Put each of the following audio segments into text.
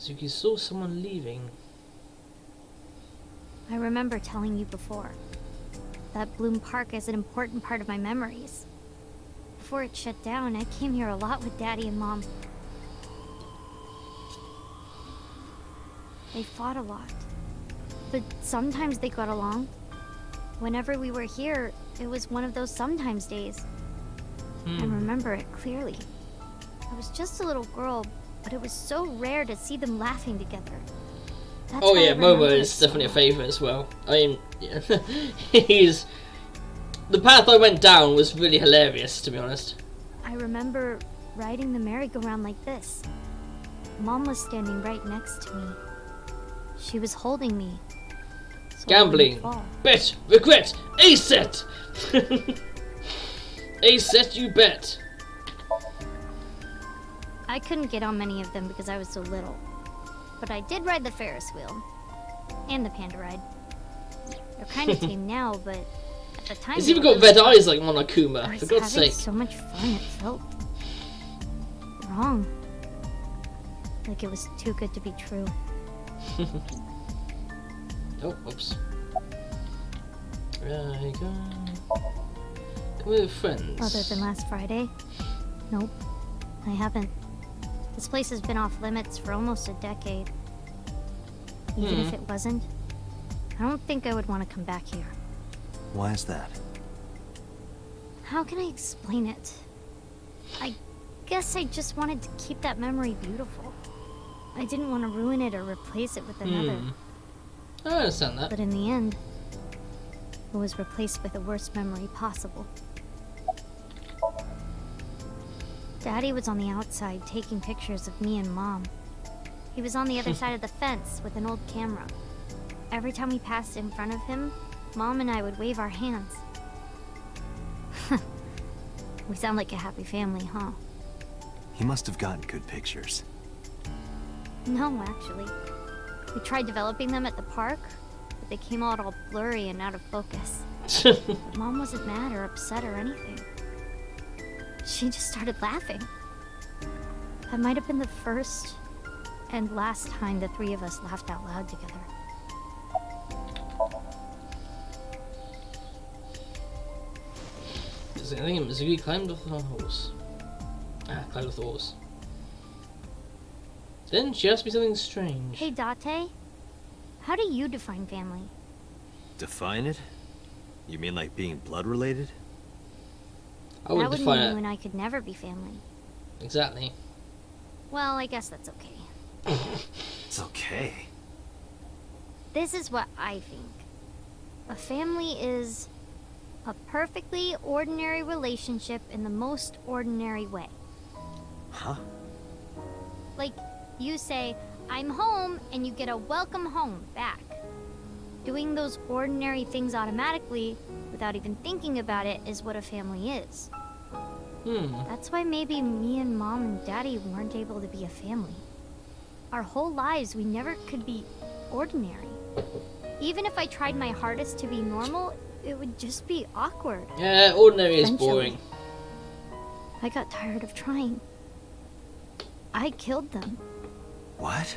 Mizuki saw someone leaving. I remember telling you before. That Bloom Park is an important part of my memories. Before it shut down, I came here a lot with Daddy and Mom. They fought a lot. But sometimes they got along. Whenever we were here, it was one of those sometimes days. I remember it clearly. I was just a little girl, but it was so rare to see them laughing together. That's Oh why I yeah, remember Momo it is so definitely a much. favourite as well. I mean, yeah. He's... The path I went down was really hilarious, to be honest. I remember riding the merry-go-round like this. Mom was standing right next to me. She was holding me. So I wouldn't Gambling. fall. Bet. Regret. A set. A set you bet. I couldn't get on many of them because I was so little. But I did ride the Ferris wheel. And the panda ride. They're kind of tame now, but at the time... He's they even were got really red fun. eyes like Monokuma, I for was God's having sake. so much fun, it felt... wrong. Like it was too good to be true. Oh, oops. There you go. Come with friends. Other than last Friday? Nope. I haven't. This place has been off limits for almost a decade. Even if it wasn't, I don't think I would want to come back here. Why is that? How can I explain it? I guess I just wanted to keep that memory beautiful. I didn't want to ruin it or replace it with another. I understand that. But in the end, it was replaced with the worst memory possible. Daddy was on the outside taking pictures of me and Mom. He was on the other side of the fence with an old camera. Every time we passed in front of him, Mom and I would wave our hands. We sound like a happy family, huh? He must have gotten good pictures. No, actually. We tried developing them at the park, but they came out all blurry and out of focus. But Mom wasn't mad or upset or anything. She just started laughing. That might have been the first and last time the three of us laughed out loud together. I think Mizuki climbed off the horse. Climbed off the horse. Then she asked me something strange. Hey, Date. How do you define family? Define it? You mean like being blood related? I would That would define mean it. you and I could never be family. Exactly. Well, I guess that's okay. It's okay. This is what I think. A family is a perfectly ordinary relationship in the most ordinary way. Huh? Like, you say, I'm home, and you get a welcome home back. Doing those ordinary things automatically, without even thinking about it, is what a family is. That's why maybe me and Mom and Daddy weren't able to be a family. Our whole lives, we never could be ordinary. Even if I tried my hardest to be normal, it would just be awkward. Yeah, ordinary is Eventually. boring. I got tired of trying. I killed them. What?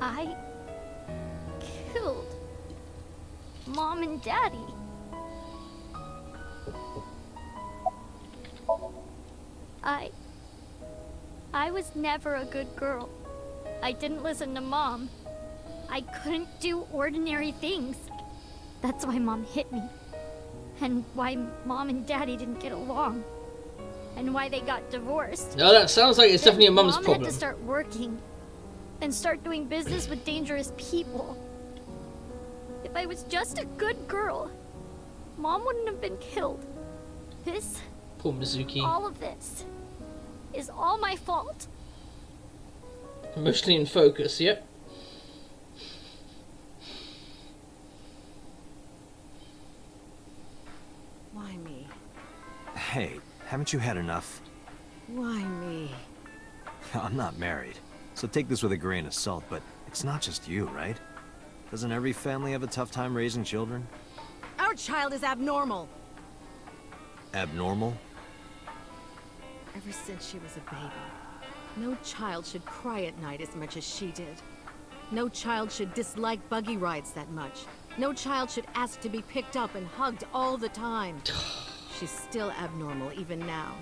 I killed Mom and Daddy. I was never a good girl. I didn't listen to Mom. I couldn't do ordinary things. That's why Mom hit me. And why Mom and Daddy didn't get along. And why they got divorced. No, that sounds like it's Then definitely a mum's Mom problem. had to start working and start doing business with dangerous people. If I was just a good girl, Mom wouldn't have been killed. This, Poor Mizuki. all of this, is all my fault. Emotionally in focus, yep. Why me? Hey, haven't you had enough? Why me? I'm not married, so take this with a grain of salt, but it's not just you, right? Doesn't every family have a tough time raising children? Our child is abnormal. Abnormal? Ever since she was a baby, No child should cry at night as much as she did. No child should dislike buggy rides that much. No child should ask to be picked up and hugged all the time. She's still abnormal even now.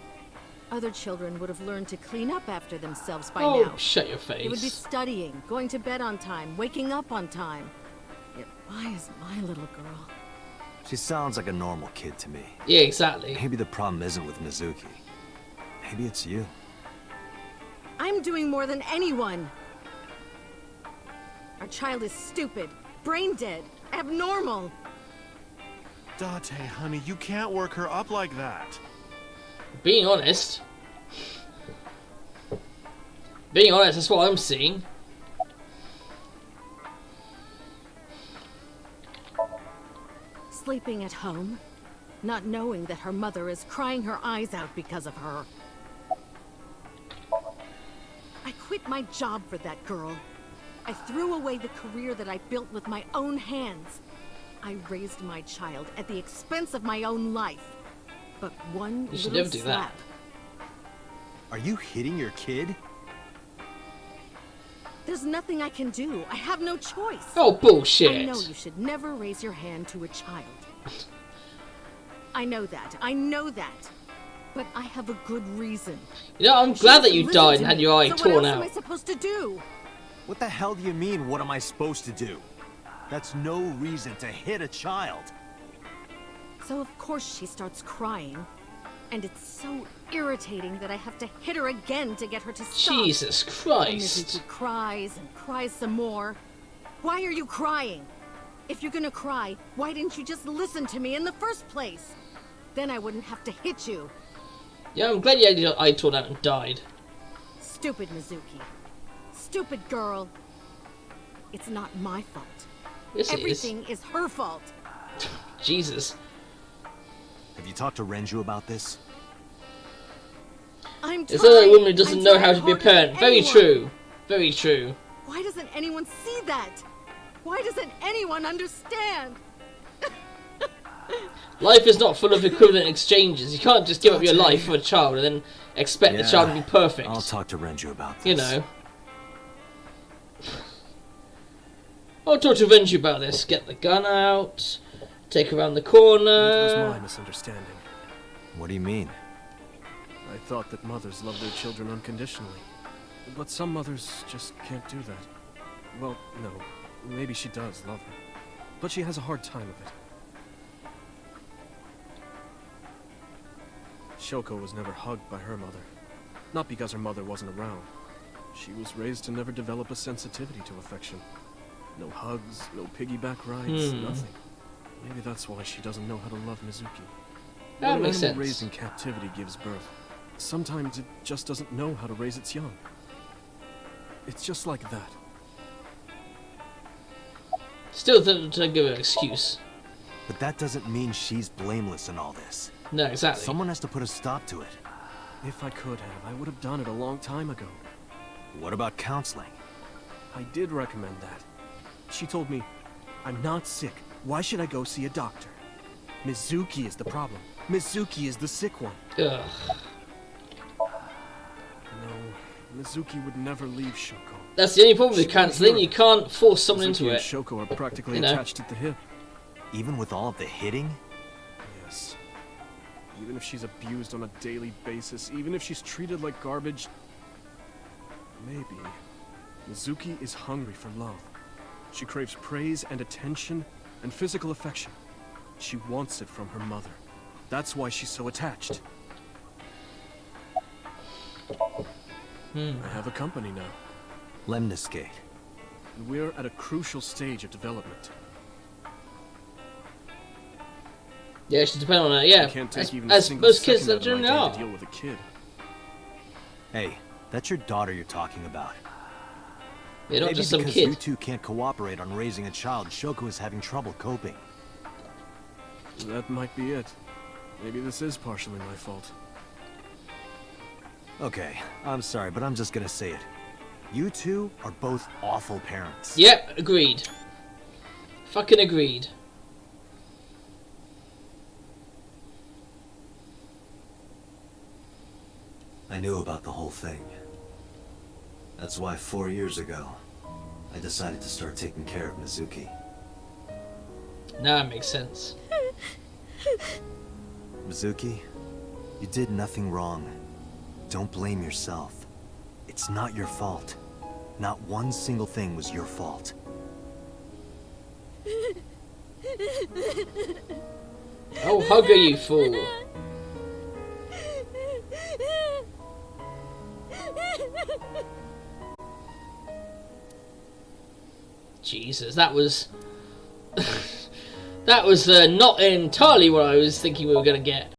Other children would have learned to clean up after themselves by now. Oh, shut your They would be face. studying, going to bed on time, waking up on time. Yet why is my little girl? She sounds like a normal kid to me. Yeah, exactly. Maybe the problem isn't with Mizuki. Maybe it's you. I'm doing more than anyone. Our child is stupid, brain dead, abnormal. Date, honey, you can't work her up like that. Being honest, that's what I'm seeing. Sleeping at home, not knowing that her mother is crying her eyes out because of her. I quit my job for that girl. I threw away the career that I built with my own hands. I raised my child at the expense of my own life. But one You should little never do that. slap. Are you hitting your kid? There's nothing I can do. I have no choice. Oh, bullshit. I know you should never raise your hand to a child. I know that. I know that. But I have a good reason. You know, I'm She glad that doesn't you listen died to and had me. your eye So torn what else out. am I supposed to do? What the hell do you mean, what am I supposed to do? That's no reason to hit a child. So of course she starts crying. And it's so irritating that I have to hit her again to get her to stop. Jesus And Christ. Mizuki cries and cries some more. Why are you crying? If you're gonna cry, why didn't you just listen to me in the first place? Then I wouldn't have to hit you. Yeah, I'm glad you had your eye torn out and died. Stupid Mizuki. Stupid girl. It's not my fault. Yes, it is. Everything is her fault. Jesus. Have you talked to Renju about this? I'm It's trying. another woman who doesn't I'm know how trying to be a harder than parent. Very anyone. true. Very true. Why doesn't anyone see that? Why doesn't anyone understand? Life is not full of equivalent exchanges. You can't just give up your life for a child and then expect the child to be perfect. I'll talk to Renju about this. You know. I'll talk to Renju about this. Get the gun out. Take her around the It was corner. my misunderstanding. What do you mean? I thought that mothers love their children unconditionally. But some mothers just can't do that. Well, no. Maybe she does love her. But she has a hard time of it. Shoko was never hugged by her mother. Not because her mother wasn't around. She was raised to never develop a sensitivity to affection. No hugs, no piggyback rides, nothing. Maybe that's why she doesn't know how to love Mizuki. That When an makes animal sense. raised in captivity gives birth, sometimes it just doesn't know how to raise its young. It's just like that. Still to give her an excuse. But that doesn't mean she's blameless in all this. No, exactly. Someone has to put a stop to it. If I could have, I would have done it a long time ago. What about counseling? I did recommend that. She told me, I'm not sick. Why should I go see a doctor? Mizuki is the problem. Mizuki is the sick one. Ugh. No, Mizuki would never leave Shoko. That's the only problem with She cancelling. wouldn't You hear can't force someone Mizuki into and it. Shoko are practically You know. attached at the hip. Even with all of the hitting? Yes. Even if she's abused on a daily basis, even if she's treated like garbage, maybe Mizuki is hungry for love. She craves praise and attention and physical affection. She wants it from her mother. That's why she's so attached. I have a company now, Lemniscate. and we're at a crucial stage of development. Yeah, it should depend on her. Yeah, I can't take as, even a as single most kids second that out of my generally day to are. deal with a kid. Hey, that's your daughter you're talking about. They're not Maybe just some because kid. you two can't cooperate on raising a child, Shoko is having trouble coping. That might be it. Maybe this is partially my fault. Okay, I'm sorry, but I'm just gonna say it. You two are both awful parents. Yep, agreed. Fucking agreed. I knew about the whole thing. That's why 4 years ago, I decided to start taking care of Mizuki. Now it makes sense. Mizuki, you did nothing wrong. Don't blame yourself. It's not your fault. Not one single thing was your fault. Oh, hug her, you fool. Jesus, that was... that was not entirely what I was thinking we were going to get.